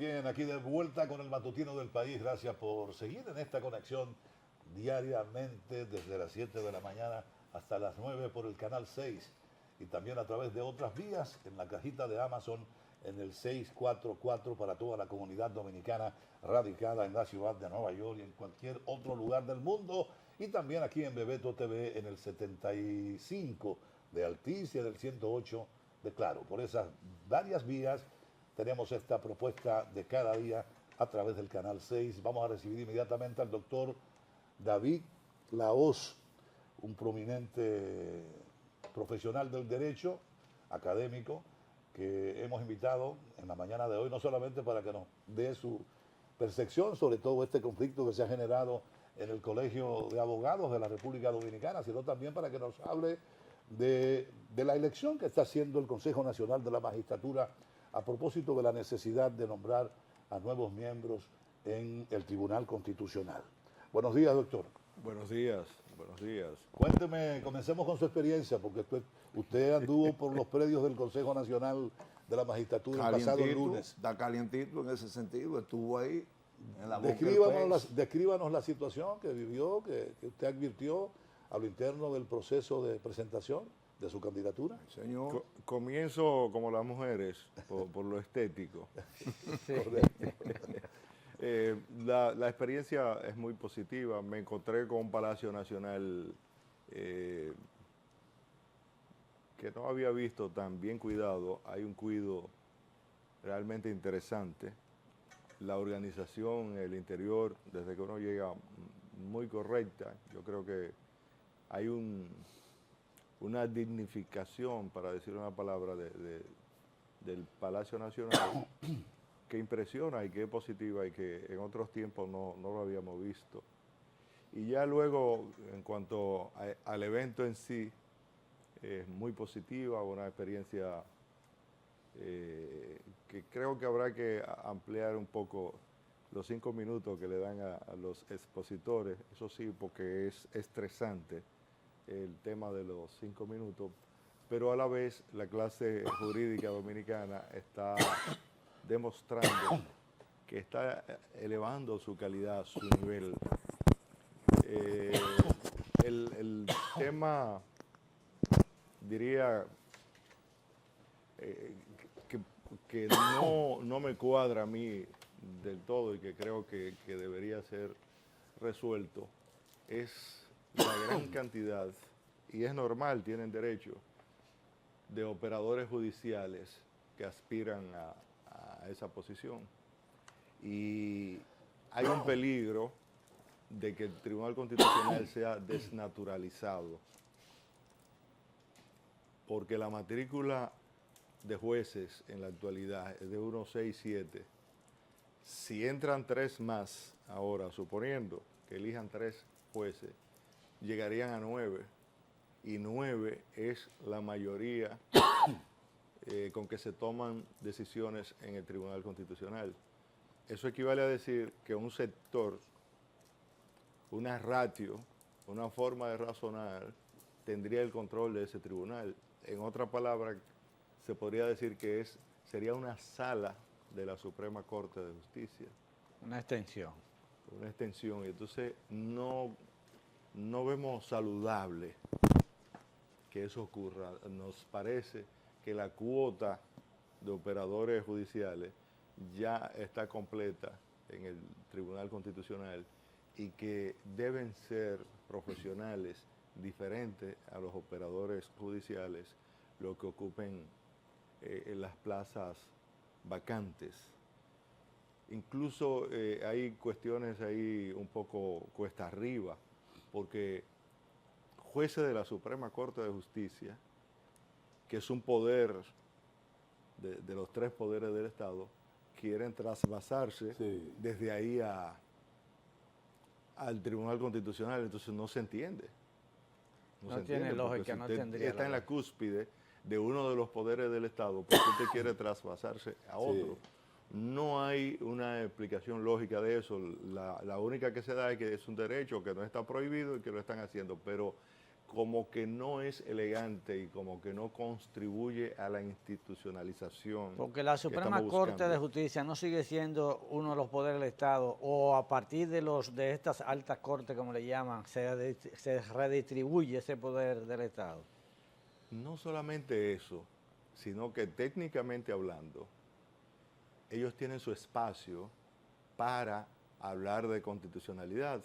Bien, aquí de vuelta con el matutino del país. Gracias por seguir en esta conexión diariamente desde las 7 de la mañana hasta las 9 por el canal 6 y también a través de otras vías en la cajita de Amazon en el 644 para toda la comunidad dominicana radicada en la ciudad de Nueva York y en cualquier otro lugar del mundo, y también aquí en Bebeto TV en el 75 de Altiz y del 108 de Claro. Por esas varias vías tenemos esta propuesta de cada día a través del canal 6. Vamos a recibir inmediatamente al doctor David Lahoz, un prominente profesional del derecho, académico, que hemos invitado en la mañana de hoy, no solamente para que nos dé su percepción sobre todo este conflicto que se ha generado en el Colegio de Abogados de la República Dominicana, sino también para que nos hable de la elección que está haciendo el Consejo Nacional de la Magistratura a propósito de la necesidad de nombrar a nuevos miembros en el Tribunal Constitucional. Buenos días, doctor. Buenos días, buenos días. Cuénteme, comencemos con su experiencia, porque usted anduvo por los predios del Consejo Nacional de la Magistratura el pasado lunes. Está calientito en ese sentido, estuvo ahí en la boca del pez. Descríbanos la situación que vivió, que usted advirtió a lo interno del proceso de presentación de su candidatura. Señor. Comienzo como las mujeres, por lo estético. La experiencia es muy positiva. Me encontré con un Palacio Nacional que no había visto tan bien cuidado. Hay un cuidado realmente interesante. La organización, el interior, desde que uno llega, muy correcta. Yo creo que hay una dignificación, para decir una palabra, del Palacio Nacional que impresiona y que es positiva y que en otros tiempos no lo habíamos visto. Y ya luego, en cuanto al evento en sí, es muy positiva, una experiencia que creo que habrá que ampliar un poco los 5 minutos que le dan a los expositores, eso sí, porque es estresante el tema de los 5 minutos, pero a la vez la clase jurídica dominicana está demostrando que está elevando su calidad, su nivel. El tema, diría, que no me cuadra a mí del todo y que creo que debería ser resuelto, es la gran cantidad, y es normal, tienen derecho, de operadores judiciales que aspiran a esa posición. Y hay un peligro de que el Tribunal Constitucional sea desnaturalizado, porque la matrícula de jueces en la actualidad es de 167. Si entran 3 más ahora, suponiendo que elijan 3 jueces, llegarían a 9, y 9 es la mayoría con que se toman decisiones en el Tribunal Constitucional. Eso equivale a decir que un sector, una ratio, una forma de razonar, tendría el control de ese tribunal. En otra palabra, se podría decir que sería una sala de la Suprema Corte de Justicia. Una extensión. Una extensión. Y entonces no vemos saludable que eso ocurra. Nos parece que la cuota de operadores judiciales ya está completa en el Tribunal Constitucional y que deben ser profesionales diferentes a los operadores judiciales los que ocupen en las plazas vacantes. Incluso hay cuestiones ahí un poco cuesta arriba, porque jueces de la Suprema Corte de Justicia, que es un poder de los 3 poderes del Estado, quieren trasvasarse desde ahí al Tribunal Constitucional, entonces no se entiende. No tiene lógica, no tendría. Está en la cúspide de uno de los poderes del Estado, porque usted quiere trasvasarse a otro. No hay una explicación lógica de eso. La única que se da es que es un derecho que no está prohibido y que lo están haciendo, pero como que no es elegante y como que no contribuye a la institucionalización. Porque la Suprema Corte de Justicia no sigue siendo uno de los poderes del Estado, o a partir de estas altas cortes, como le llaman, se redistribuye ese poder del Estado. No solamente eso, sino que técnicamente hablando, ellos tienen su espacio para hablar de constitucionalidad.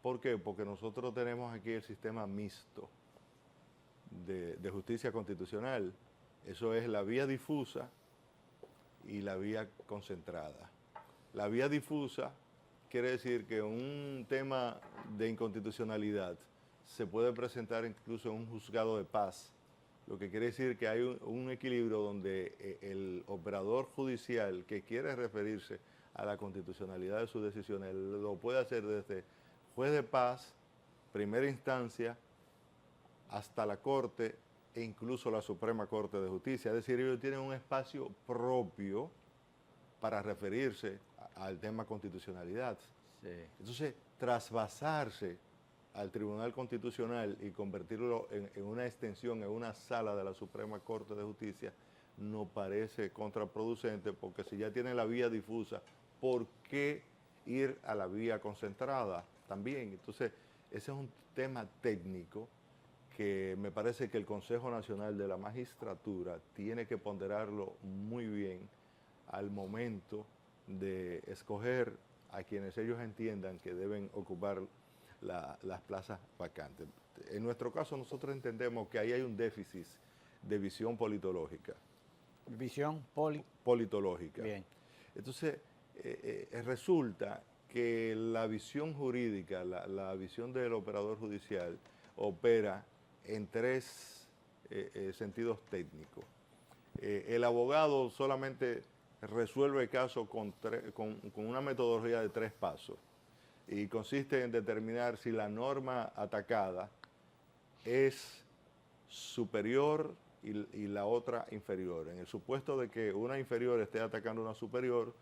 ¿Por qué? Porque nosotros tenemos aquí el sistema mixto de justicia constitucional. Eso es la vía difusa y la vía concentrada. La vía difusa quiere decir que un tema de inconstitucionalidad se puede presentar incluso en un juzgado de paz, lo que quiere decir que hay un equilibrio donde el operador judicial que quiere referirse a la constitucionalidad de sus decisiones lo puede hacer desde juez de paz, primera instancia, hasta la Corte e incluso la Suprema Corte de Justicia. Es decir, ellos tienen un espacio propio para referirse al tema constitucionalidad. Sí. Entonces, trasvasarse al Tribunal Constitucional y convertirlo en una extensión, en una sala de la Suprema Corte de Justicia, nos parece contraproducente, porque si ya tiene la vía difusa, ¿por qué ir a la vía concentrada también? Entonces, ese es un tema técnico que me parece que el Consejo Nacional de la Magistratura tiene que ponderarlo muy bien al momento de escoger a quienes ellos entiendan que deben ocupar las plazas vacantes. En nuestro caso, nosotros entendemos que ahí hay un déficit de visión politológica. Visión politológica. Bien. Entonces, resulta que la visión jurídica, la visión del operador judicial, opera en tres sentidos técnicos. El abogado solamente resuelve el caso con una metodología de 3 pasos y consiste en determinar si la norma atacada es superior y la otra inferior. En el supuesto de que una inferior esté atacando a una superior,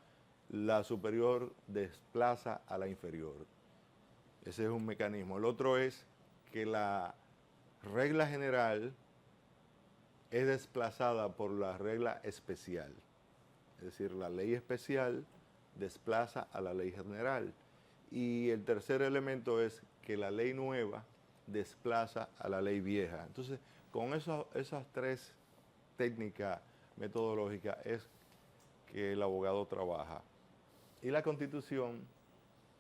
la superior desplaza a la inferior. Ese es un mecanismo. El otro es que la regla general es desplazada por la regla especial. Es decir, la ley especial desplaza a la ley general. Y el tercer elemento es que la ley nueva desplaza a la ley vieja. Entonces, con esas 3 técnicas metodológicas es que el abogado trabaja. Y la Constitución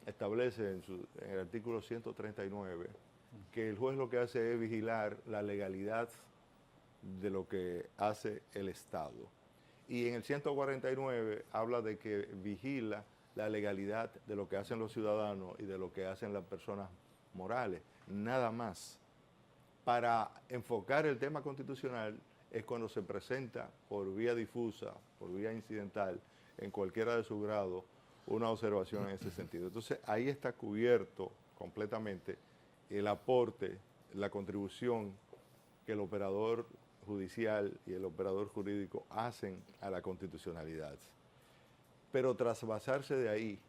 establece en el artículo 139 que el juez lo que hace es vigilar la legalidad de lo que hace el Estado. Y en el 149 habla de que vigila la legalidad de lo que hacen los ciudadanos y de lo que hacen las personas morales, nada más. Para enfocar el tema constitucional es cuando se presenta por vía difusa, por vía incidental, en cualquiera de sus grados, una observación en ese sentido. Entonces, ahí está cubierto completamente el aporte, la contribución que el operador judicial y el operador jurídico hacen a la constitucionalidad. Pero trasvasarse de ahí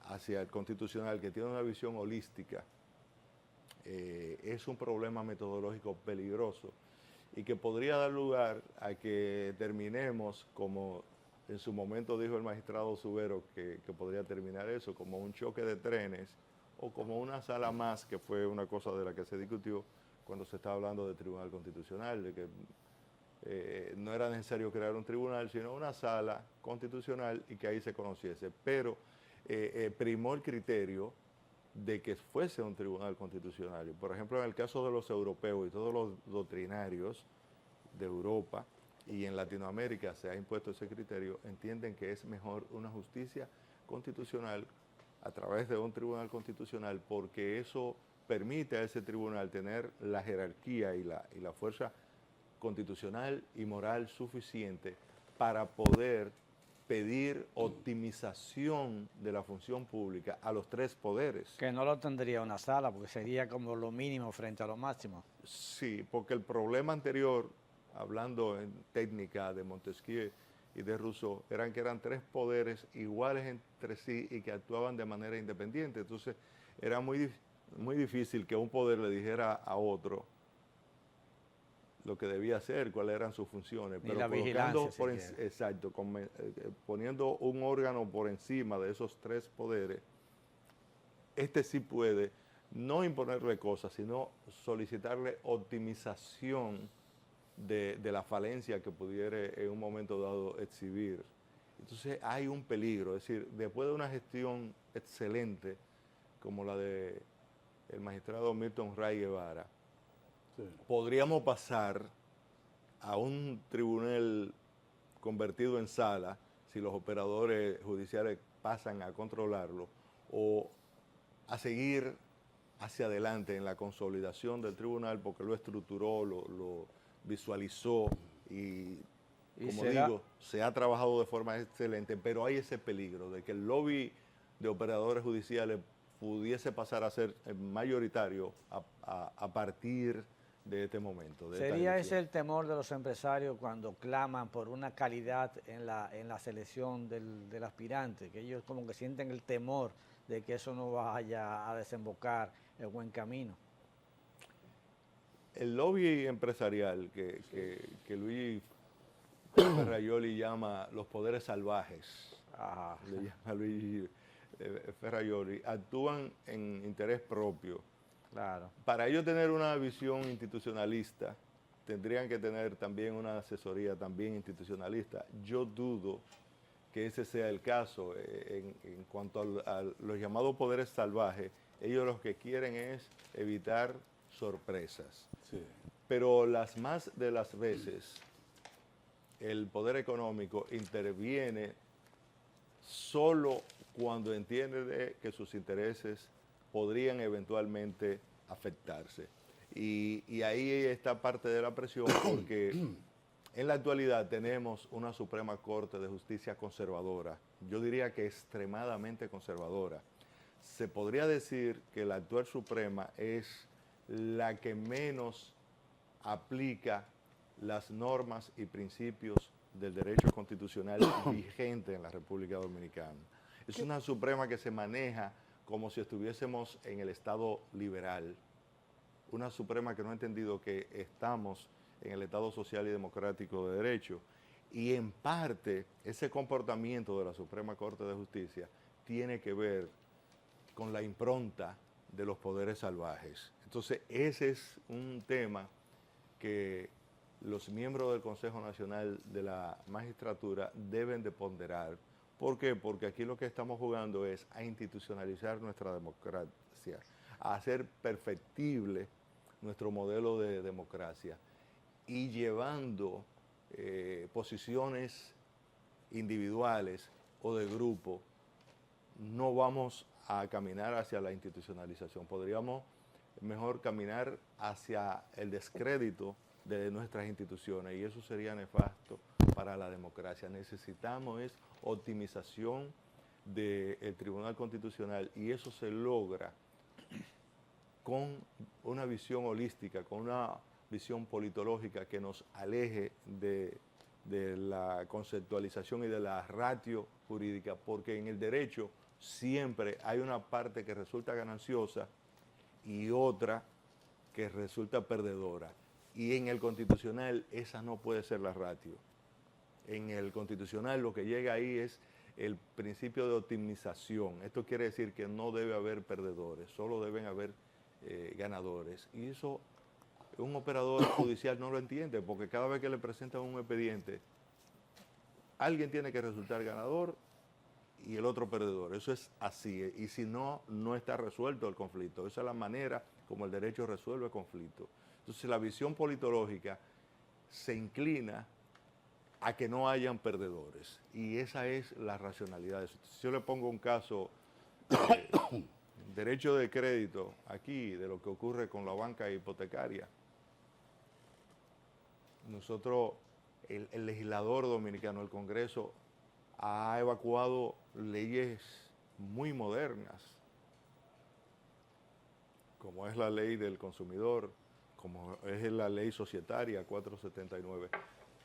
hacia el constitucional, que tiene una visión holística, es un problema metodológico peligroso y que podría dar lugar a que terminemos, como en su momento dijo el magistrado Subero, que podría terminar eso, como un choque de trenes o como una sala más, que fue una cosa de la que se discutió cuando se estaba hablando del Tribunal Constitucional, de que no era necesario crear un tribunal, sino una sala constitucional y que ahí se conociese. Pero primó el criterio de que fuese un tribunal constitucional. Por ejemplo, en el caso de los europeos y todos los doctrinarios de Europa y en Latinoamérica se ha impuesto ese criterio, entienden que es mejor una justicia constitucional a través de un tribunal constitucional, porque eso permite a ese tribunal tener la jerarquía y la fuerza constitucional y moral suficiente para poder pedir optimización de la función pública a los 3 poderes. Que no lo tendría una sala, porque sería como lo mínimo frente a lo máximo. Sí, porque el problema anterior, hablando en técnica de Montesquieu y de Rousseau, eran que eran 3 poderes iguales entre sí y que actuaban de manera independiente. Entonces, era muy difícil que un poder le dijera a otro lo que debía hacer, cuáles eran sus funciones, Ni pero la colocando vigilancia, exacto, poniendo un órgano por encima de esos tres poderes, este sí puede no imponerle cosas, sino solicitarle optimización de la falencia que pudiera en un momento dado exhibir. Entonces hay un peligro, es decir, después de una gestión excelente como la de el magistrado Milton Ray Guevara, podríamos pasar a un tribunal convertido en sala si los operadores judiciales pasan a controlarlo, o a seguir hacia adelante en la consolidación del tribunal porque lo estructuró, lo visualizó y como digo, se ha trabajado de forma excelente, pero hay ese peligro de que el lobby de operadores judiciales pudiese pasar a ser mayoritario a partir de este momento. ¿Sería ese el temor de los empresarios cuando claman por una calidad en la selección del aspirante? Que ellos como que sienten el temor de que eso no vaya a desembocar en buen camino. El lobby empresarial que Luigi Ferrajoli llama los poderes salvajes, le llama Luigi Ferrajoli, actúan en interés propio. Claro. Para ellos tener una visión institucionalista, tendrían que tener también una asesoría también institucionalista. Yo dudo que ese sea el caso. En cuanto a los llamados poderes salvajes, ellos lo que quieren es evitar sorpresas. Sí. Pero las más de las veces, el poder económico interviene solo cuando entiende que sus intereses podrían eventualmente afectarse. Y ahí está parte de la presión, porque en la actualidad tenemos una Suprema Corte de Justicia conservadora, yo diría que extremadamente conservadora. Se podría decir que la actual Suprema es la que menos aplica las normas y principios del derecho constitucional vigente en la República Dominicana. Es una Suprema que se maneja como si estuviésemos en el Estado liberal. Una Suprema que no ha entendido que estamos en el Estado social y democrático de derecho. Y en parte, ese comportamiento de la Suprema Corte de Justicia tiene que ver con la impronta de los poderes salvajes. Entonces, ese es un tema que los miembros del Consejo Nacional de la Magistratura deben de ponderar. ¿Por qué? Porque aquí lo que estamos jugando es a institucionalizar nuestra democracia, a hacer perfectible nuestro modelo de democracia y llevando posiciones individuales o de grupo, no vamos a caminar hacia la institucionalización. Podríamos mejor caminar hacia el descrédito de nuestras instituciones y eso sería nefasto para la democracia. Necesitamos optimización del Tribunal Constitucional y eso se logra con una visión holística, con una visión politológica que nos aleje de la conceptualización y de la ratio jurídica, porque en el derecho siempre hay una parte que resulta gananciosa y otra que resulta perdedora. Y en el constitucional esa no puede ser la ratio. En el constitucional lo que llega ahí es el principio de optimización. Esto quiere decir que no debe haber perdedores, solo deben haber ganadores. Y eso un operador judicial no lo entiende, porque cada vez que le presentan un expediente, alguien tiene que resultar ganador y el otro perdedor. Eso es así. Y si no, no está resuelto el conflicto. Esa es la manera como el derecho resuelve el conflicto. Entonces la visión politológica se inclina a que no hayan perdedores. Y esa es la racionalidad de eso. Si yo le pongo un caso, derecho de crédito aquí, de lo que ocurre con la banca hipotecaria. Nosotros, el legislador dominicano, el Congreso, ha evacuado leyes muy modernas, como es la ley del consumidor, como es la ley societaria 479,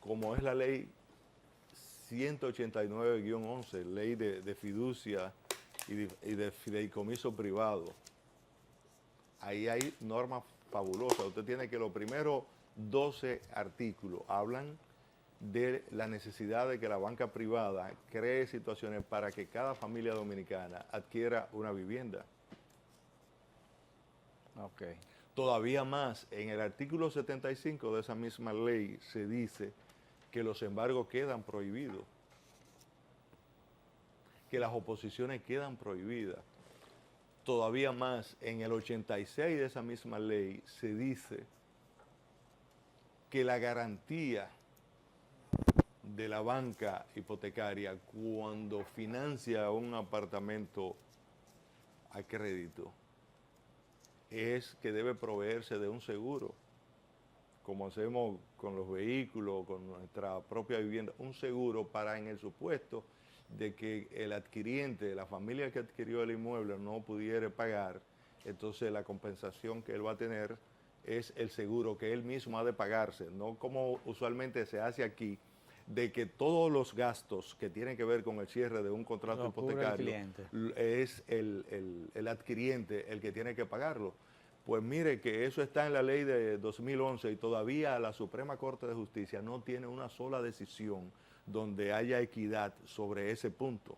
como es la ley 189-11, ley de fiducia y de fideicomiso privado. Ahí hay normas fabulosas. Usted tiene que lo primero 12 artículos. Hablan de la necesidad de que la banca privada cree situaciones para que cada familia dominicana adquiera una vivienda. Okay. Todavía más, en el artículo 75 de esa misma ley se dice que los embargos quedan prohibidos, que las oposiciones quedan prohibidas. Todavía más, en el 86 de esa misma ley se dice que la garantía de la banca hipotecaria cuando financia un apartamento a crédito es que debe proveerse de un seguro, como hacemos con los vehículos, con nuestra propia vivienda, un seguro para en el supuesto de que el adquiriente, la familia que adquirió el inmueble no pudiera pagar, entonces la compensación que él va a tener es el seguro que él mismo ha de pagarse, no como usualmente se hace aquí, de que todos los gastos que tienen que ver con el cierre de un contrato hipotecario es el adquiriente el que tiene que pagarlo. Pues mire que eso está en la ley de 2011 y todavía la Suprema Corte de Justicia no tiene una sola decisión donde haya equidad sobre ese punto.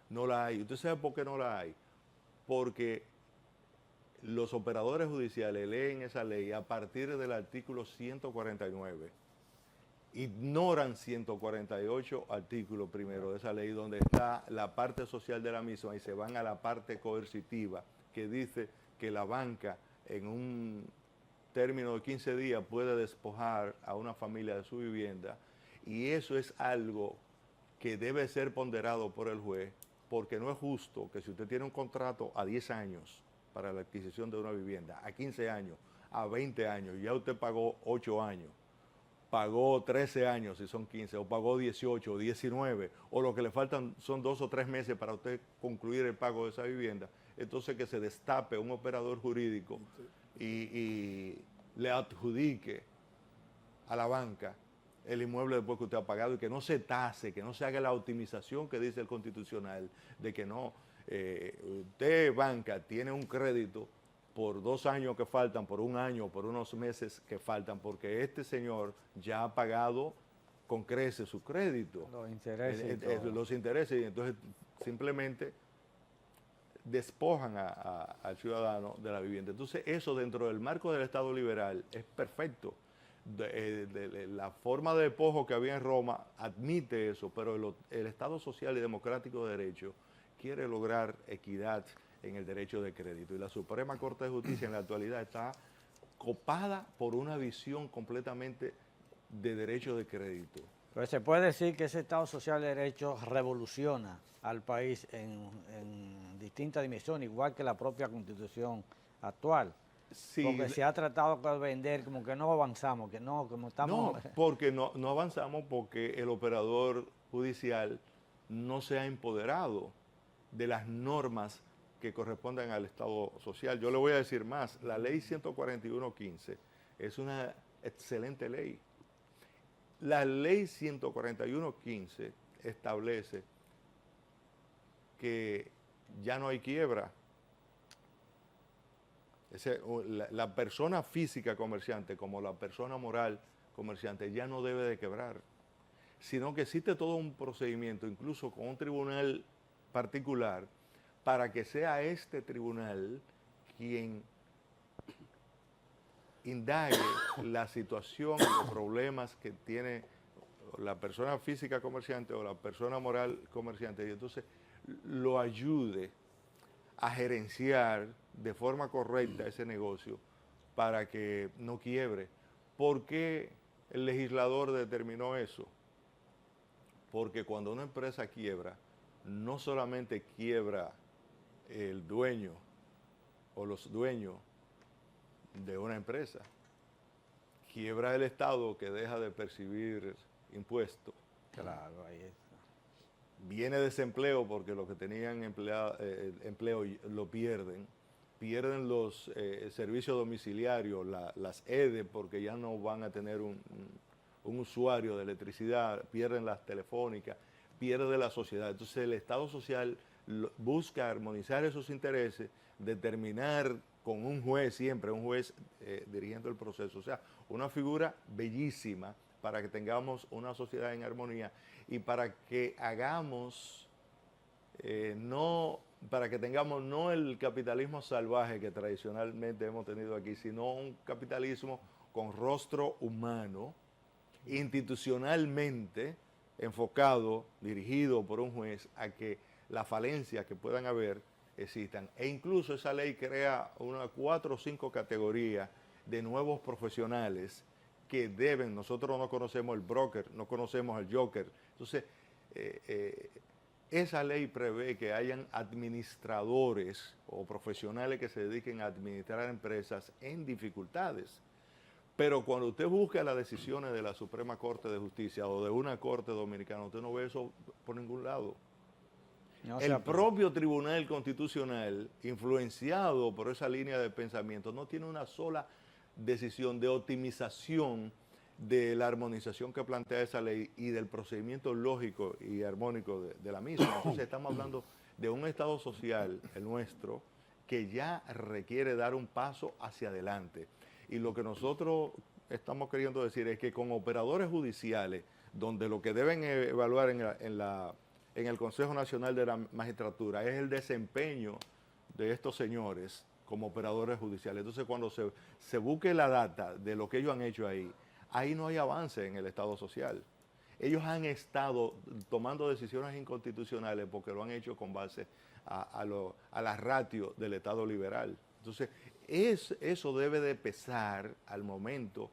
No la hay. ¿Usted sabe por qué no la hay? Porque los operadores judiciales leen esa ley a partir del artículo 149. Ignoran 148 artículos primero de esa ley donde está la parte social de la misma y se van a la parte coercitiva que dice que la banca en un término de 15 días puede despojar a una familia de su vivienda, y eso es algo que debe ser ponderado por el juez, porque no es justo que si usted tiene un contrato a 10 años para la adquisición de una vivienda, a 15 años, a 20 años, ya usted pagó 8 años, pagó 13 años si son 15, o pagó 18 o 19, o lo que le faltan son 2 o 3 meses para usted concluir el pago de esa vivienda, entonces que se destape un operador jurídico y le adjudique a la banca el inmueble después que usted ha pagado y que no se tase, que no se haga la optimización que dice el Constitucional, de que no, usted banca tiene un crédito por 2 años que faltan, por 1 año, por unos meses que faltan, porque este señor ya ha pagado con creces su crédito. Los intereses. Los intereses, y entonces simplemente despojan al ciudadano de la vivienda. Entonces eso dentro del marco del Estado liberal es perfecto. La forma de despojo que había en Roma admite eso, pero el Estado social y democrático de derecho quiere lograr equidad en el derecho de crédito. Y la Suprema Corte de Justicia en la actualidad está copada por una visión completamente de derecho de crédito. Pero se puede decir que ese Estado social de derecho revoluciona al país en distintas dimensiones, igual que la propia Constitución actual. Sí, porque se ha tratado de vender como que no avanzamos, que no, como estamos... No, porque no avanzamos porque el operador judicial no se ha empoderado de las normas que corresponden al Estado social. Yo le voy a decir más, la ley 141.15 es una excelente ley. La ley 141.15 establece que ya no hay quiebra. La persona física comerciante como la persona moral comerciante ya no debe de quebrar, sino que existe todo un procedimiento, incluso con un tribunal particular, para que sea este tribunal quien indague la situación, los problemas que tiene la persona física comerciante o la persona moral comerciante, y entonces lo ayude a gerenciar de forma correcta ese negocio para que no quiebre. ¿Por qué el legislador determinó eso? Porque cuando una empresa quiebra, no solamente quiebra el dueño o los dueños de una empresa, quiebra el Estado que deja de percibir impuestos. Claro, ahí está. Viene desempleo porque los que tenían empleo lo pierden los servicios domiciliarios, las EDE, porque ya no van a tener un usuario de electricidad, pierden las telefónicas, pierde la sociedad. Entonces el Estado social busca armonizar esos intereses, determinar con un juez siempre, un juez dirigiendo el proceso. O sea, una figura bellísima para que tengamos una sociedad en armonía y para que hagamos, para que tengamos no el capitalismo salvaje que tradicionalmente hemos tenido aquí, sino un capitalismo con rostro humano, institucionalmente enfocado, dirigido por un juez, a que las falencias que puedan haber existan. E incluso esa ley crea unas 4 o 5 categorías de nuevos profesionales que deben, nosotros no conocemos el broker, no conocemos el joker. Entonces, esa ley prevé que hayan administradores o profesionales que se dediquen a administrar empresas en dificultades. Pero cuando usted busca las decisiones de la Suprema Corte de Justicia o de una corte dominicana, usted no ve eso por ningún lado. No, El propio Tribunal Constitucional, influenciado por esa línea de pensamiento, no tiene una sola decisión de optimización de la armonización que plantea esa ley y del procedimiento lógico y armónico de la misma. Entonces estamos hablando de un Estado social, el nuestro, que ya requiere dar un paso hacia adelante. Y lo que nosotros estamos queriendo decir es que con operadores judiciales, donde lo que deben evaluar en el Consejo Nacional de la Magistratura es el desempeño de estos señores como operadores judiciales. Entonces, cuando se busque la data de lo que ellos han hecho ahí no hay avance en el Estado social. Ellos han estado tomando decisiones inconstitucionales porque lo han hecho con base a la ratio del Estado liberal. Entonces, eso debe de pesar al momento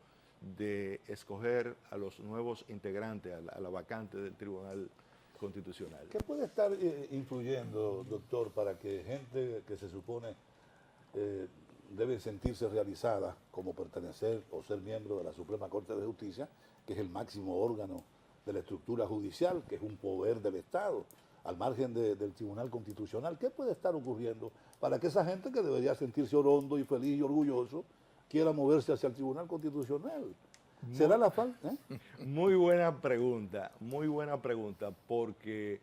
de escoger a los nuevos integrantes, a la vacante del Tribunal Constitucional. ¿Qué puede estar influyendo, doctor, para que gente que se supone debe sentirse realizada como pertenecer o ser miembro de la Suprema Corte de Justicia, que es el máximo órgano de la estructura judicial, que es un poder del Estado, al margen del Tribunal Constitucional? ¿Qué puede estar ocurriendo para que esa gente que debería sentirse orondo y feliz y orgulloso quiera moverse hacia el Tribunal Constitucional? ¿Será la falta? Muy buena pregunta, porque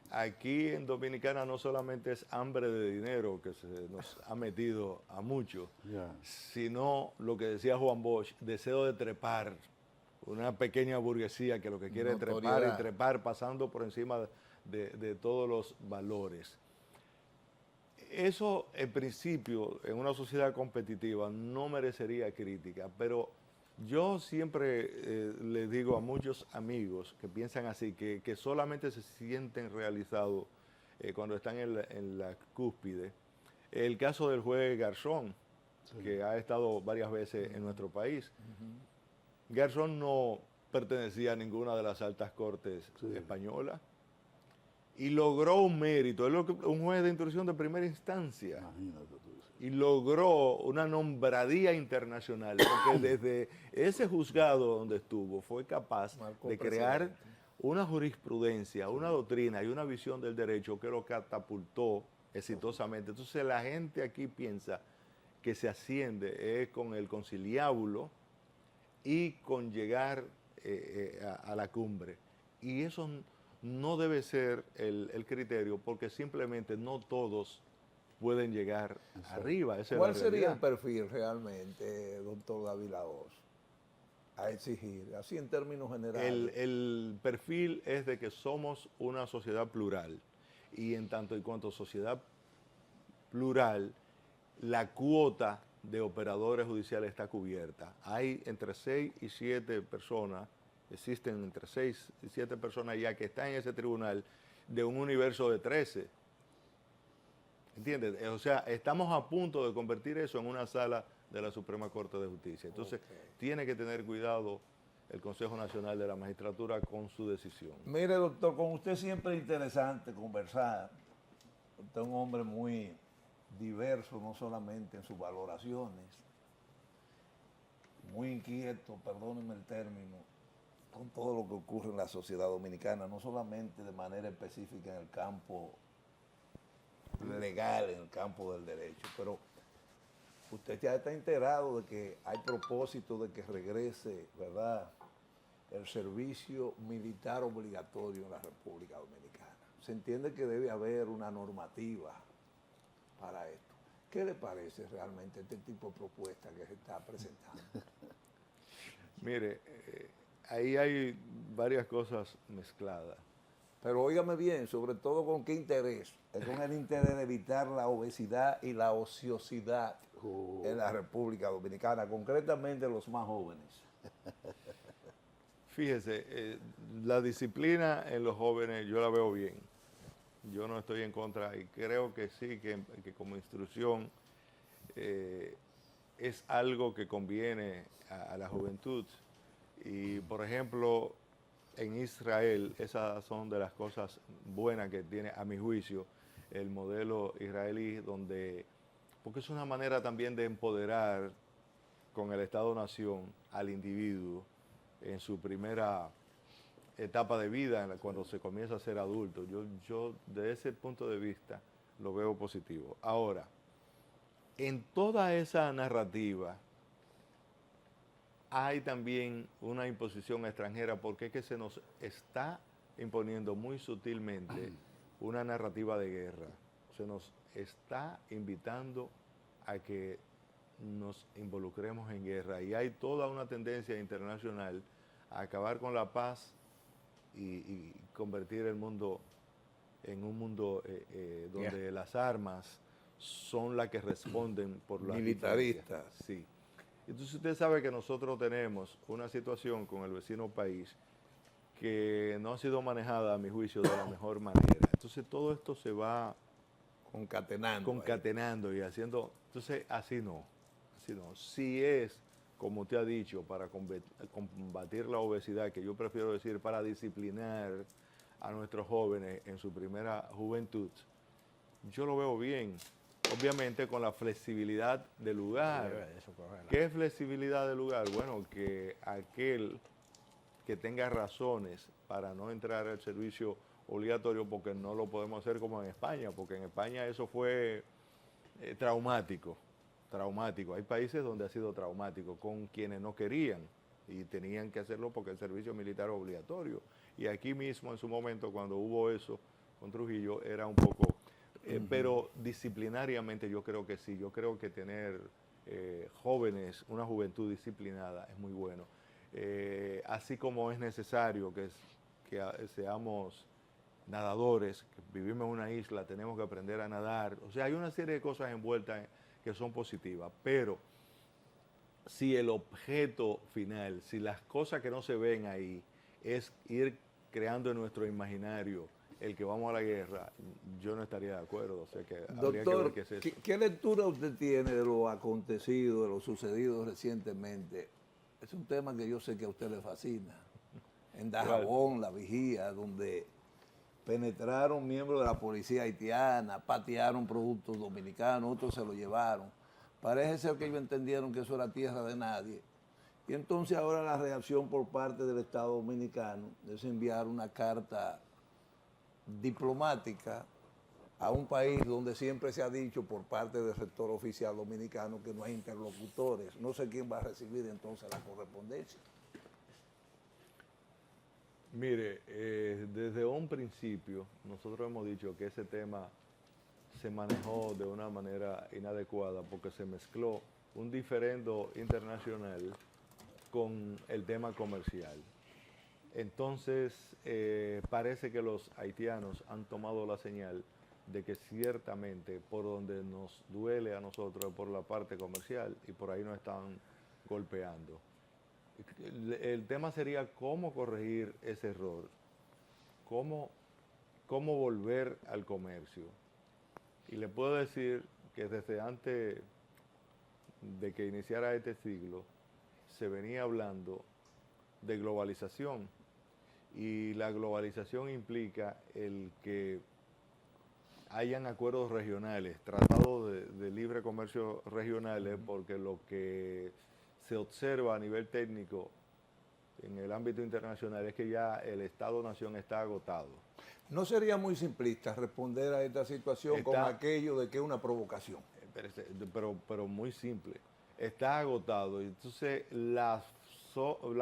aquí en Dominicana no solamente es hambre de dinero que se nos ha metido a muchos, sino lo que decía Juan Bosch, deseo de trepar, una pequeña burguesía que lo que quiere es trepar y trepar pasando por encima de todos los valores. Eso, en principio, en una sociedad competitiva no merecería crítica, pero yo siempre les digo a muchos amigos que piensan así, que solamente se sienten realizados cuando están en la cúspide. El caso del juez Garzón, que ha estado varias veces en nuestro país. Garzón no pertenecía a ninguna de las altas cortes españolas y logró un mérito. Él un juez de instrucción de primera instancia. Imagínate tú. Y logró una nombradía internacional, porque desde ese juzgado donde estuvo fue capaz de crear una jurisprudencia, una doctrina y una visión del derecho que lo catapultó exitosamente. Entonces la gente aquí piensa que se asciende con el conciliábulo y con llegar a la cumbre. Y eso no debe ser el criterio, porque simplemente no todos pueden llegar arriba. ¿Cuál sería el perfil realmente, doctor David Lahoz, a exigir, así en términos generales? El perfil es de que somos una sociedad plural, y en tanto y cuanto sociedad plural, la cuota de operadores judiciales está cubierta. Hay entre 6 y 7 personas, existen entre 6 y 7 personas ya que están en ese tribunal de un universo de 13. ¿Entiendes? O sea, estamos a punto de convertir eso en una sala de la Suprema Corte de Justicia. Entonces, tiene que tener cuidado el Consejo Nacional de la Magistratura con su decisión. Mire, doctor, con usted siempre es interesante conversar. Usted es un hombre muy diverso, no solamente en sus valoraciones, muy inquieto, perdónenme el término, con todo lo que ocurre en la sociedad dominicana, no solamente de manera específica en el campo legal, en el campo del derecho, pero usted ya está enterado de que hay propósito de que regrese, ¿verdad?, el servicio militar obligatorio en la República Dominicana. Se entiende que debe haber una normativa para esto. ¿Qué le parece realmente este tipo de propuesta que se está presentando? Mire, ahí hay varias cosas mezcladas. Pero óigame bien, sobre todo con qué interés. Es con el interés de evitar la obesidad y la ociosidad en la República Dominicana, concretamente los más jóvenes. Fíjese, la disciplina en los jóvenes yo la veo bien. Yo no estoy en contra y creo que sí, que como instrucción es algo que conviene a la juventud. Y por ejemplo, en Israel, esas son de las cosas buenas que tiene, a mi juicio, el modelo israelí, porque es una manera también de empoderar con el Estado-Nación al individuo en su primera etapa de vida, cuando se comienza a ser adulto. Yo desde ese punto de vista lo veo positivo. Ahora, en toda esa narrativa hay también una imposición extranjera, porque es que se nos está imponiendo muy sutilmente una narrativa de guerra. Se nos está invitando a que nos involucremos en guerra y hay toda una tendencia internacional a acabar con la paz y convertir el mundo en un mundo donde las armas son las que responden por las Militaristas. Sí. Entonces usted sabe que nosotros tenemos una situación con el vecino país que no ha sido manejada, a mi juicio, de la mejor manera. Entonces todo esto se va concatenando y haciendo. Entonces así no. Si es, como usted ha dicho, para combatir la obesidad, que yo prefiero decir para disciplinar a nuestros jóvenes en su primera juventud, yo lo veo bien. Obviamente con la flexibilidad del lugar. ¿Qué es flexibilidad del lugar? Bueno, que aquel que tenga razones para no entrar al servicio obligatorio, porque no lo podemos hacer como en España, porque en España eso fue traumático. Hay países donde ha sido traumático, con quienes no querían y tenían que hacerlo porque el servicio militar es obligatorio. Y aquí mismo, en su momento, cuando hubo eso con Trujillo, era un poco... Pero disciplinariamente yo creo que sí. Yo creo que tener jóvenes, una juventud disciplinada es muy bueno. Así como es necesario que seamos nadadores, que vivimos en una isla, tenemos que aprender a nadar. O sea, hay una serie de cosas envueltas que son positivas, pero si el objeto final, si las cosas que no se ven ahí, es ir creando en nuestro imaginario el que vamos a la guerra, yo no estaría de acuerdo. O sea, que habría que ver qué es eso. ¿Qué lectura usted tiene de lo acontecido, de lo sucedido recientemente? Es un tema que yo sé que a usted le fascina. En Dajabón, La Vigía, donde penetraron miembros de la policía haitiana, patearon productos dominicanos, otros se lo llevaron. Parece ser que ellos entendieron que eso era tierra de nadie. Y entonces ahora la reacción por parte del Estado Dominicano es enviar una carta diplomática a un país donde siempre se ha dicho por parte del sector oficial dominicano que no hay interlocutores. No sé quién va a recibir entonces la correspondencia. Mire, desde un principio nosotros hemos dicho que ese tema se manejó de una manera inadecuada porque se mezcló un diferendo internacional con el tema comercial. Entonces, parece que los haitianos han tomado la señal de que ciertamente por donde nos duele a nosotros es por la parte comercial y por ahí nos están golpeando. El tema sería cómo corregir ese error, cómo volver al comercio. Y le puedo decir que desde antes de que iniciara este siglo se venía hablando de globalización, y la globalización implica el que hayan acuerdos regionales, tratados de libre comercio regionales, porque lo que se observa a nivel técnico en el ámbito internacional es que ya el Estado-Nación está agotado. ¿No sería muy simplista responder a esta situación con aquello de que es una provocación? Pero muy simple. Está agotado. Entonces, la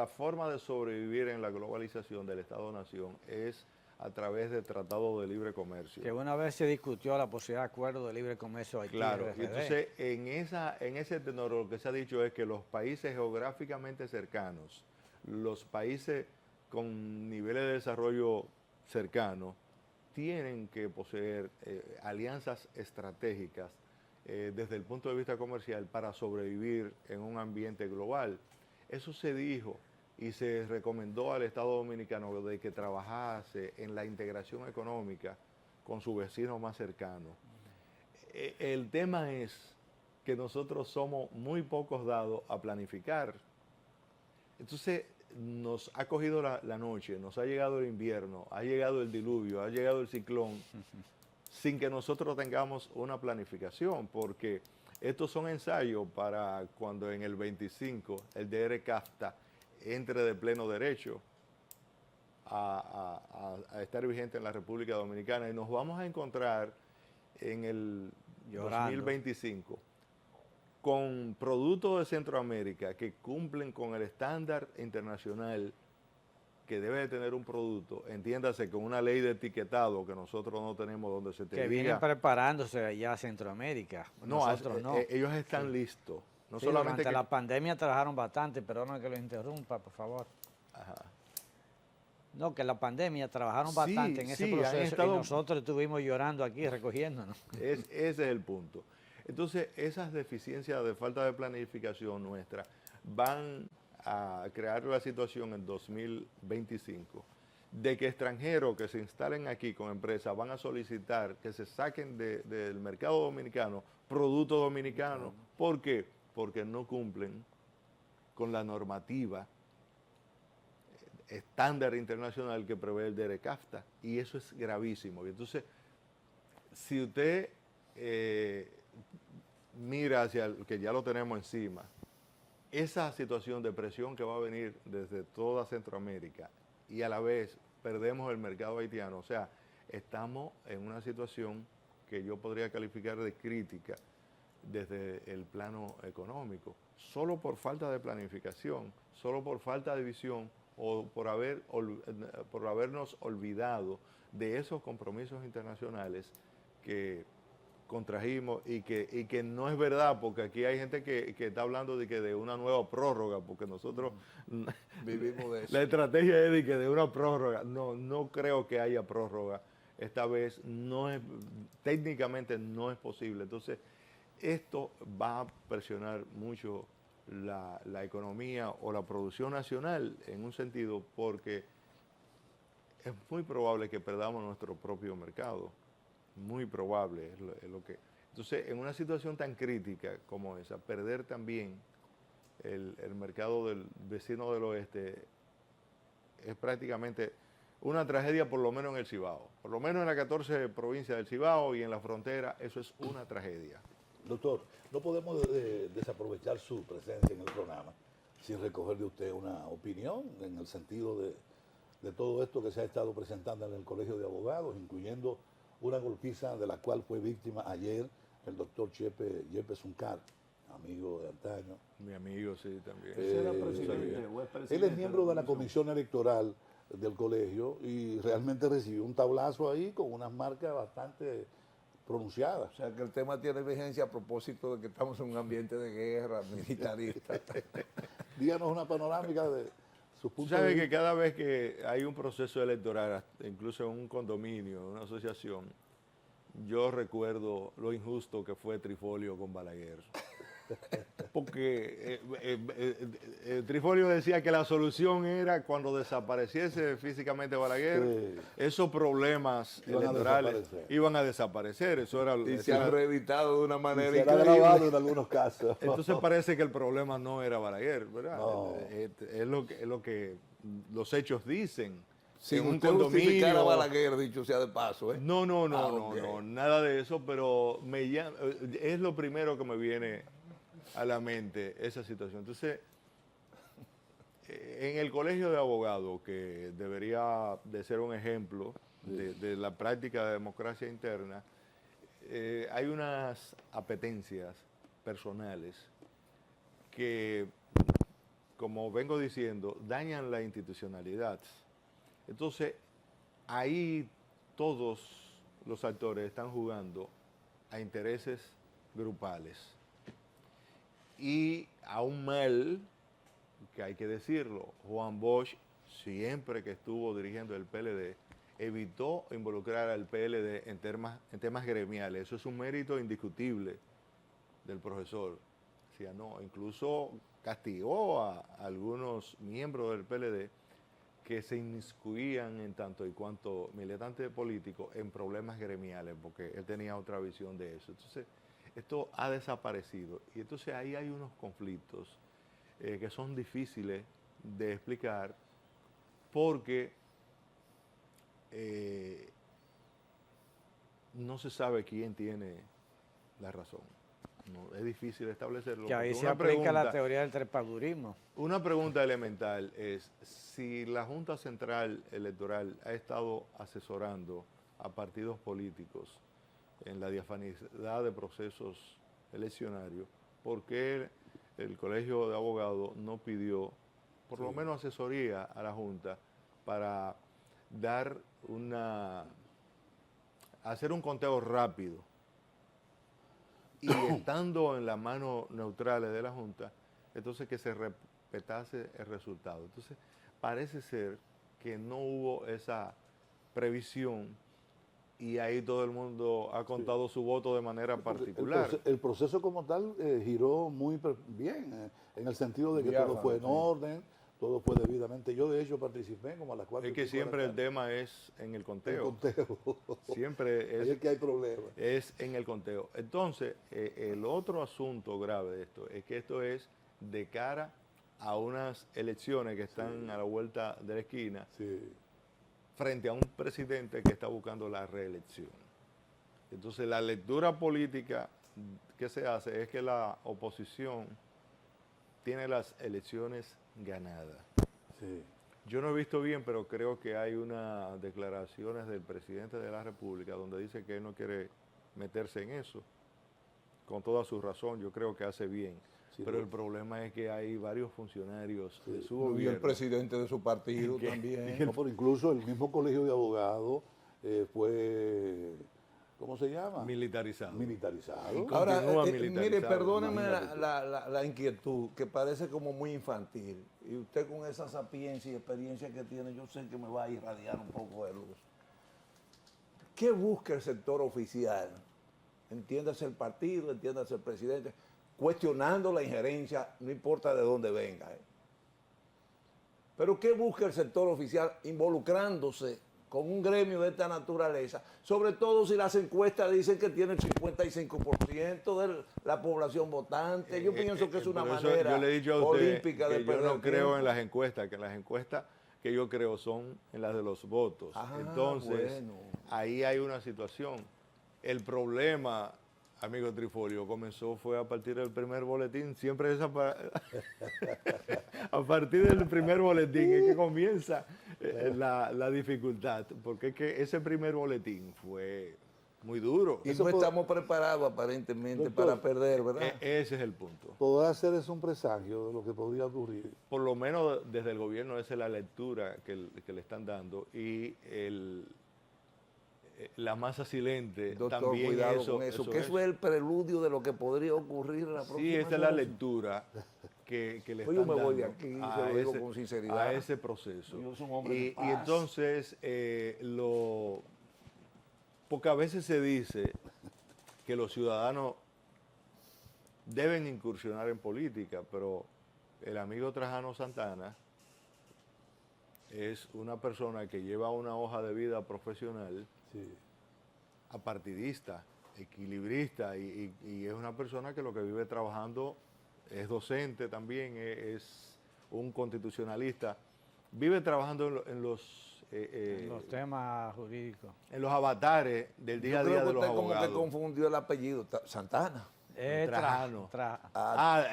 forma de sobrevivir en la globalización del Estado-Nación es a través de tratados de libre comercio. Que una vez se discutió la posibilidad de acuerdo de libre comercio Haití. Claro, y RFD. entonces en ese tenor lo que se ha dicho es que los países geográficamente cercanos, los países con niveles de desarrollo cercanos, tienen que poseer alianzas estratégicas desde el punto de vista comercial para sobrevivir en un ambiente global. Eso se dijo y se recomendó al Estado Dominicano de que trabajase en la integración económica con su vecino más cercano. El tema es que nosotros somos muy pocos dados a planificar. Entonces nos ha cogido la noche, nos ha llegado el invierno, ha llegado el diluvio, ha llegado el ciclón, sin que nosotros tengamos una planificación, porque estos son ensayos para cuando en el 25 el DR-CAFTA entre de pleno derecho a estar vigente en la República Dominicana, y nos vamos a encontrar en el Llorando. 2025 con productos de Centroamérica que cumplen con el estándar internacional que debe de tener un producto, entiéndase con una ley de etiquetado que nosotros no tenemos, donde se te Que vienen preparándose allá a Centroamérica. No, Nosotros no. ellos están listos. No Sí, solamente durante la pandemia trabajaron bastante, perdona que lo interrumpa, por favor. Ajá. No, que la pandemia trabajaron Sí, bastante en ese sí, han proceso estado- y nosotros estuvimos llorando aquí recogiéndonos. Ese es el punto. Entonces, esas deficiencias de falta de planificación nuestra van a crear la situación en 2025 de que extranjeros que se instalen aquí con empresas van a solicitar que se saquen del mercado dominicano productos dominicanos. ¿Por qué? Porque no cumplen con la normativa estándar internacional que prevé el DR-CAFTA, y eso es gravísimo. Y entonces, si usted mira hacia el que ya lo tenemos encima, esa situación de presión que va a venir desde toda Centroamérica y a la vez perdemos el mercado haitiano, o sea, estamos en una situación que yo podría calificar de crítica desde el plano económico, solo por falta de planificación, solo por falta de visión o por habernos olvidado de esos compromisos internacionales que contrajimos y que no es verdad, porque aquí hay gente que está hablando de una nueva prórroga, porque nosotros Vivimos de eso. la estrategia es de una prórroga. No creo que haya prórroga. Esta vez técnicamente no es posible. Entonces, esto va a presionar mucho la economía o la producción nacional en un sentido, porque es muy probable que perdamos nuestro propio mercado. Muy probable es lo que. Entonces, en una situación tan crítica como esa, perder también el mercado del vecino del oeste es prácticamente una tragedia, por lo menos en el Cibao. Por lo menos en las 14 provincias del Cibao y en la frontera, eso es una tragedia. Doctor, no podemos desaprovechar su presencia en el programa sin recoger de usted una opinión en el sentido de todo esto que se ha estado presentando en el Colegio de Abogados, incluyendo una golpiza de la cual fue víctima ayer el doctor Yepes Zuncar, amigo de antaño. Mi amigo, sí, también. Ese era presidente, o es Él presidente es miembro de la comisión. comisión electoral del colegio y realmente recibió un tablazo ahí con unas marcas bastante pronunciadas. O sea que el tema tiene vigencia a propósito de que estamos en un ambiente de guerra militarista. Díganos una panorámica de sus Tú puntos de sabes vista. que cada vez que hay un proceso electoral, incluso en un condominio, en una asociación, yo recuerdo lo injusto que fue Trifolio con Balaguer. Porque Trifolio decía que la solución era cuando desapareciese físicamente Balaguer, Sí. esos problemas Iban a electorales desaparecer. iban a desaparecer. Eso era, Y eso se han era- reeditado de una Y manera será increíble. grabado en algunos casos. Entonces parece que el problema no era Balaguer, ¿verdad? No. Es lo que los hechos dicen. Sin En un usted justificar a condominio. Balaguer, dicho sea de paso. ¿eh? No, Ah, ok. no, nada de eso, pero es lo primero que me viene a la mente, esa situación. Entonces, en el colegio de abogados, que debería de ser un ejemplo de la práctica de democracia interna, hay unas apetencias personales que, como vengo diciendo, dañan la institucionalidad. Entonces, ahí todos los actores están jugando a intereses grupales. Y a un mal, que hay que decirlo, Juan Bosch, siempre que estuvo dirigiendo el PLD, evitó involucrar al PLD en temas gremiales. Eso es un mérito indiscutible del profesor. O sea, no, incluso castigó a algunos miembros del PLD que se inmiscuían en tanto y cuanto militante político en problemas gremiales, porque él tenía otra visión de eso. Entonces, esto ha desaparecido. Y entonces ahí hay unos conflictos que son difíciles de explicar porque no se sabe quién tiene la razón. No, es difícil establecerlo. Que ahí porque se aplica la teoría del trepadurismo. Una pregunta elemental es si la Junta Central Electoral ha estado asesorando a partidos políticos en la diafanidad de procesos eleccionarios, ¿por qué el Colegio de Abogados no pidió por lo menos asesoría a la Junta para dar hacer un conteo rápido? Y estando en las manos neutrales de la Junta, entonces que se respetase el resultado. Entonces, parece ser que no hubo esa previsión y ahí todo el mundo ha contado su voto de manera particular. El proceso como tal giró muy bien, en el sentido de que todo fue en orden, todo fue debidamente. Yo, de hecho, participé como a las 4. Es que siempre el tema es en el conteo. Siempre es que hay problemas. Es en el conteo. Entonces, el otro asunto grave de esto es que esto es de cara a unas elecciones que están a la vuelta de la esquina, frente a un presidente que está buscando la reelección. Entonces, la lectura política que se hace es que la oposición tiene las elecciones ganadas. Yo no he visto bien, pero creo que hay unas declaraciones del presidente de la República donde dice que él no quiere meterse en eso, con toda su razón. Yo creo que hace bien. Pero el problema es que hay varios funcionarios de su gobierno. Y el presidente de su partido también. No, pero incluso el mismo Colegio de Abogados fue, ¿cómo se llama? Militarizado. Militarizado. Ahora, militarizado. mire, perdóneme la inquietud, que parece como muy infantil. Y usted con esa sapiencia y experiencia que tiene, yo sé que me va a irradiar un poco de luz. ¿Qué busca el sector oficial? Entiéndase el partido, entiéndase el presidente, cuestionando la injerencia, no importa de dónde venga. Pero ¿qué busca el sector oficial involucrándose con un gremio de esta naturaleza? Sobre todo si las encuestas dicen que tiene el 55% de la población votante. Yo pienso que es una manera yo le he dicho a usted olímpica de que perder yo no creo tiempo. en las encuestas, que las encuestas que yo creo son en las de los votos. Entonces, ahí hay una situación. El problema, amigo Trifolio, fue a partir del primer boletín. Siempre es a partir del primer boletín es que comienza la dificultad, porque es que ese primer boletín fue muy duro. Y no estamos preparados aparentemente para perder, ¿verdad? Ese es el punto. Podrá ser eso un presagio de lo que podría ocurrir. Por lo menos desde el gobierno esa es la lectura que le están dando, y la masa silente. Doctor, también cuidado con eso, que eso es el preludio de lo que podría ocurrir en la próxima. Sí, esa es la lectura que le Pues están yo me voy de dando aquí, se lo digo con sinceridad. a ese proceso. Yo soy un hombre de paz. Y entonces, porque a veces se dice que los ciudadanos deben incursionar en política, pero el amigo Trajano Santana es una persona que lleva una hoja de vida profesional apartidista, equilibrista, y es una persona que lo que vive trabajando, es docente también, es un constitucionalista, vive trabajando en los temas jurídicos. En los avatares del día a día de los abogados. Como que confundió el apellido, Santana. Trajano.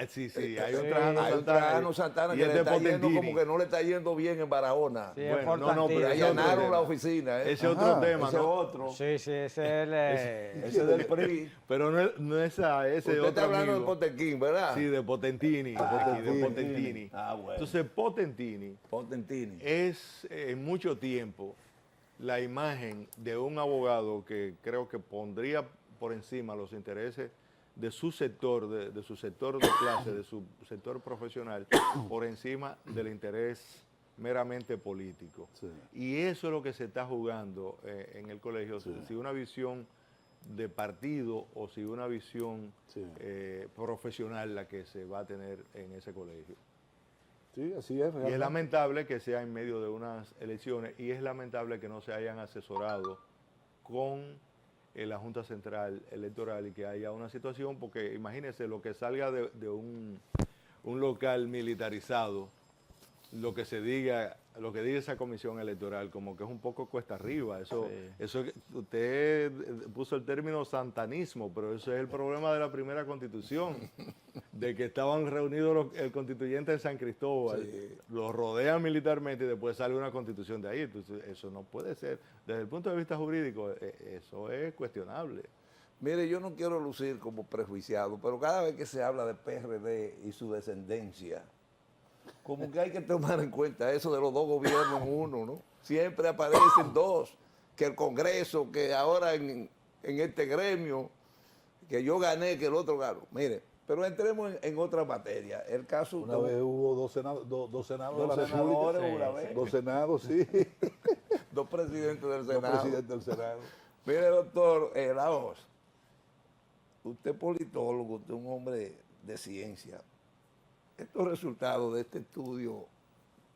Sí, hay un Sí, Trajano hay un Santana. Trajano Santana Y que es le de está yendo Potentini. como que no le está yendo bien en Barahona. Sí, Bueno, es no, pero Le ese es otro allanaron tema. la oficina. Ese es otro tema, ese ¿no? otro. Sí, ese es el... Ese es del PRI. Pero no es ese Usted otro está hablando amigo. de Potenquín, ¿verdad? Sí, de Potentini. De Potentini. Ah, bueno. Entonces, Potentini Potentini. es en mucho tiempo la imagen de un abogado que creo que pondría por encima los intereses de su sector, de su sector de clase, de su sector profesional, por encima del interés meramente político. Sí. Y eso es lo que se está jugando en el colegio, Sí. si una visión de partido o si una visión Sí. profesional la que se va a tener en ese colegio. Sí, así es. Y es realmente. lamentable que sea en medio de unas elecciones y es lamentable que no se hayan asesorado con la Junta Central Electoral y que haya una situación, porque imagínense lo que salga de un local militarizado, lo que diga esa comisión electoral, como que es un poco cuesta arriba. Eso usted puso el término santanismo, pero eso es el problema de la primera constitución, de que estaban reunidos el constituyente de San Cristóbal, Sí. los rodean militarmente y después sale una constitución de ahí. Entonces, eso no puede ser. Desde el punto de vista jurídico, eso es cuestionable. Mire, yo no quiero lucir como prejuiciado, pero cada vez que se habla de PRD y su descendencia, como que hay que tomar en cuenta eso de los dos gobiernos en uno, ¿no? Siempre aparecen dos, que el Congreso, que ahora en este gremio, que yo gané, que el otro ganó. Mire, pero entremos en otra materia. El caso... Una vez hubo dos senados de Dos la senadores, República. una vez. Dos senados, sí. Dos presidentes del Dos Senado. presidentes del Senado. Mire, doctor Laos, usted es politólogo, usted es un hombre de ciencia. Estos resultados de este estudio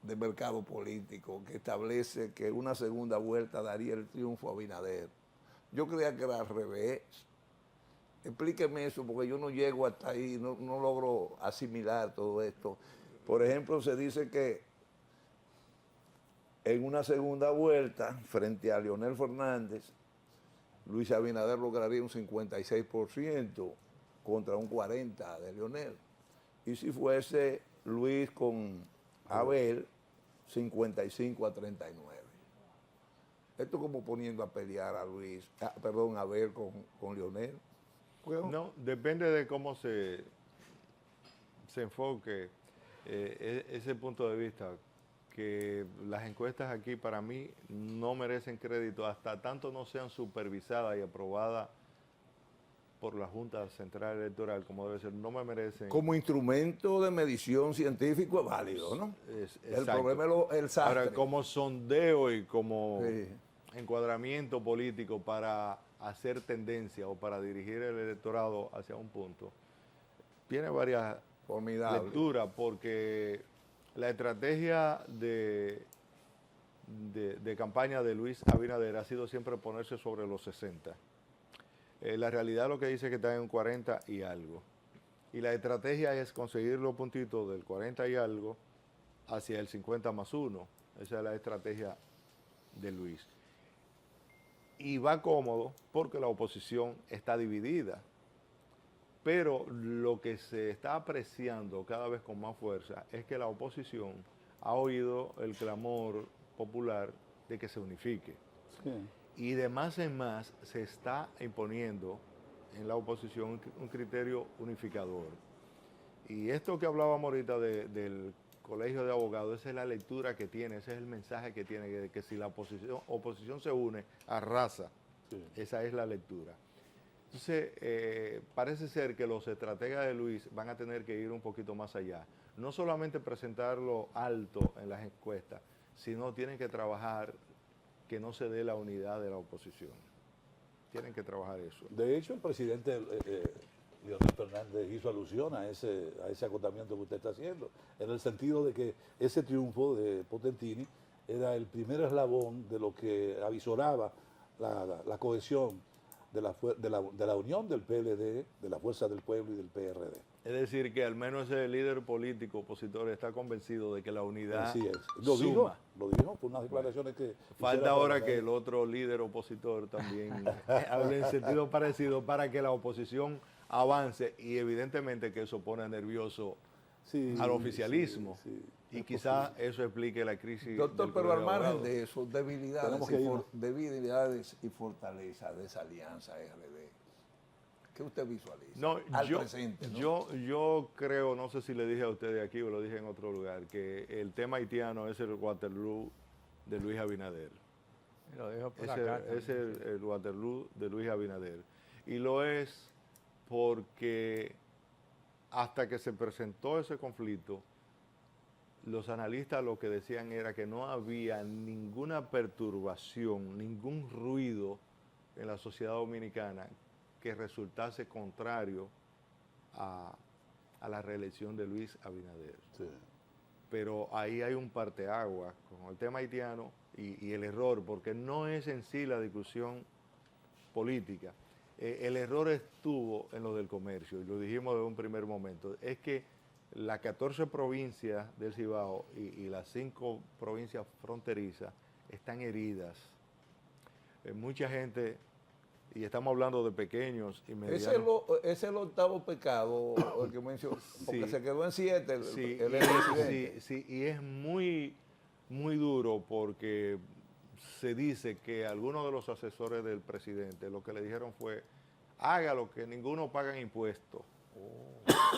de mercado político que establece que una segunda vuelta daría el triunfo a Abinader, yo creía que era al revés. Explíqueme eso, porque yo no llego hasta ahí, no logro asimilar todo esto. Por ejemplo, se dice que en una segunda vuelta, frente a Leonel Fernández, Luis Abinader lograría un 56% contra un 40% de Leonel. Y si fuese Luis con Abel, 55-39. Esto como poniendo a pelear a Abel con Leonel. No, depende de cómo se enfoque ese punto de vista, que las encuestas aquí para mí no merecen crédito hasta tanto no sean supervisadas y aprobadas por la Junta Central Electoral, como debe ser, no me merecen. Como instrumento de medición científico es válido, ¿no? El Exacto. problema es el sastre. Ahora, como sondeo y como Sí. encuadramiento político para hacer tendencia o para dirigir el electorado hacia un punto, tiene varias Formidable. lecturas, porque la estrategia de campaña de Luis Abinader ha sido siempre ponerse sobre los 60. La realidad lo que dice es que está en un 40 y algo. Y la estrategia es conseguir los puntitos del 40 y algo hacia el 50+1. Esa es la estrategia de Luis. Y va cómodo porque la oposición está dividida. Pero lo que se está apreciando cada vez con más fuerza es que la oposición ha oído el clamor popular de que se unifique. Sí. Y de más en más se está imponiendo en la oposición un criterio unificador. Y esto que hablábamos ahorita del Colegio de Abogados, esa es la lectura que tiene, ese es el mensaje que tiene, de que si la oposición se une, arrasa. Sí. Esa es la lectura. Entonces, parece ser que los estrategas de Luis van a tener que ir un poquito más allá. No solamente presentarlo alto en las encuestas, sino tienen que trabajar que no se dé la unidad de la oposición. Tienen que trabajar eso. De hecho, el presidente Leonel Fernández hizo alusión a ese acotamiento que usted está haciendo, en el sentido de que ese triunfo de Potentini era el primer eslabón de lo que avisoraba la cohesión de la unión del PLD, de la Fuerza del Pueblo y del PRD. Es decir, que al menos ese líder político opositor está convencido de que la unidad Así es. Lo dijo, fue unas declaraciones que... Falta ahora que el otro líder opositor también hable en sentido parecido para que la oposición avance, y evidentemente que eso pone nervioso al oficialismo. Sí, y quizás eso explique la crisis. Doctor, del pero Colegio al de margen Abogados. de eso, debilidades y fortalezas de esa alianza RD, ¿qué usted visualiza? No, al presente, ¿no? yo creo, no sé si le dije a ustedes aquí o lo dije en otro lugar, que el tema haitiano es el Waterloo de Luis Abinader. Lo dijo por Es acá el Waterloo de Luis Abinader. Y lo es porque hasta que se presentó ese conflicto, los analistas lo que decían era que no había ninguna perturbación, ningún ruido en la sociedad dominicana que resultase contrario a la reelección de Luis Abinader. Sí. Pero ahí hay un parteaguas con el tema haitiano y el error, porque no es en sí la discusión política. El error estuvo en lo del comercio, y lo dijimos desde un primer momento. Es que las 14 provincias del Cibao y las 5 provincias fronterizas están heridas. Mucha gente, y estamos hablando de pequeños y medianos. Ese es el octavo pecado, el que mencionó, porque Sí. se quedó en 7 Sí, el expresidente. sí, y es muy, muy duro porque se dice que algunos de los asesores del presidente lo que le dijeron fue, hágalo, que ninguno paga impuestos.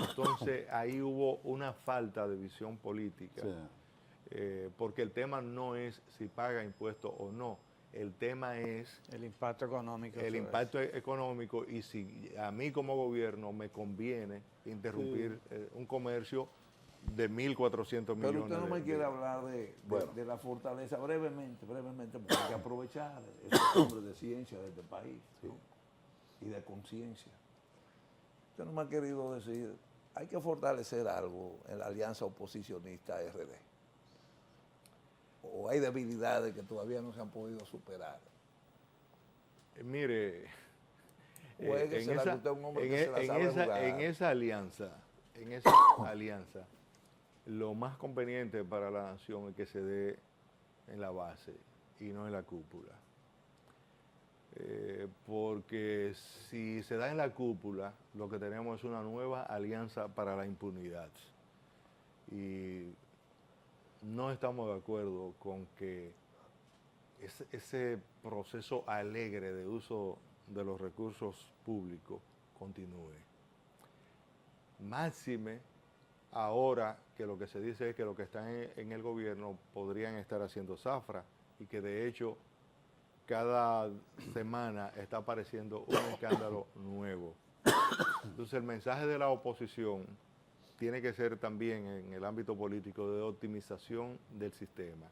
Entonces ahí hubo una falta de visión política, porque el tema no es si paga impuestos o no, el tema es el impacto económico. el sobre impacto económico y si a mí como gobierno me conviene interrumpir un comercio de 1.400 millones. Pero usted no me quiere de- hablar Bueno. de la fortaleza brevemente, porque hay que aprovechar esos hombres de ciencia de este país, ¿no? Y de conciencia. Usted no me ha querido decir, hay que fortalecer algo en la alianza oposicionista RD. O hay debilidades que todavía no se han podido superar. Mire, Juéguesela, que usted es un hombre que se la sabe jugar. en esa alianza, lo más conveniente para la nación es que se dé en la base y no en la cúpula. Porque si se da en la cúpula, lo que tenemos es una nueva alianza para la impunidad. Y no estamos de acuerdo con que ese proceso alegre de uso de los recursos públicos continúe. Máxime ahora que lo que se dice es que los que están en el gobierno podrían estar haciendo zafra y que de hecho cada semana está apareciendo un escándalo nuevo. Entonces el mensaje de la oposición tiene que ser también en el ámbito político de optimización del sistema.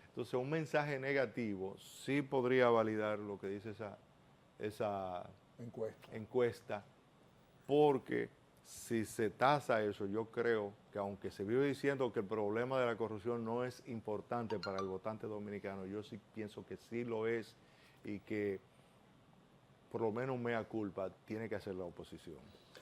Entonces un mensaje negativo sí podría validar lo que dice esa encuesta, porque si se tasa eso, yo creo que aunque se vive diciendo que el problema de la corrupción no es importante para el votante dominicano, yo sí pienso que sí lo es y que por lo menos mea culpa tiene que hacer la oposición.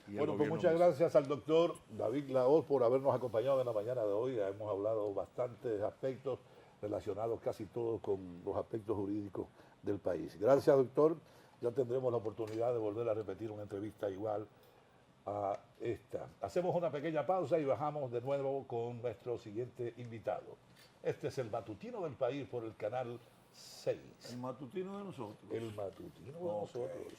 Y el Bueno, pues gobierno muchas mismo. gracias al doctor David Lahoz por habernos acompañado en la mañana de hoy. Hemos hablado bastantes aspectos relacionados casi todos con los aspectos jurídicos del país. Gracias, doctor. Ya tendremos la oportunidad de volver a repetir una entrevista igual a esta. Hacemos una pequeña pausa y bajamos de nuevo con nuestro siguiente invitado. Este es el matutino del país por el canal 6. El matutino de nosotros. El matutino de Ok. nosotros.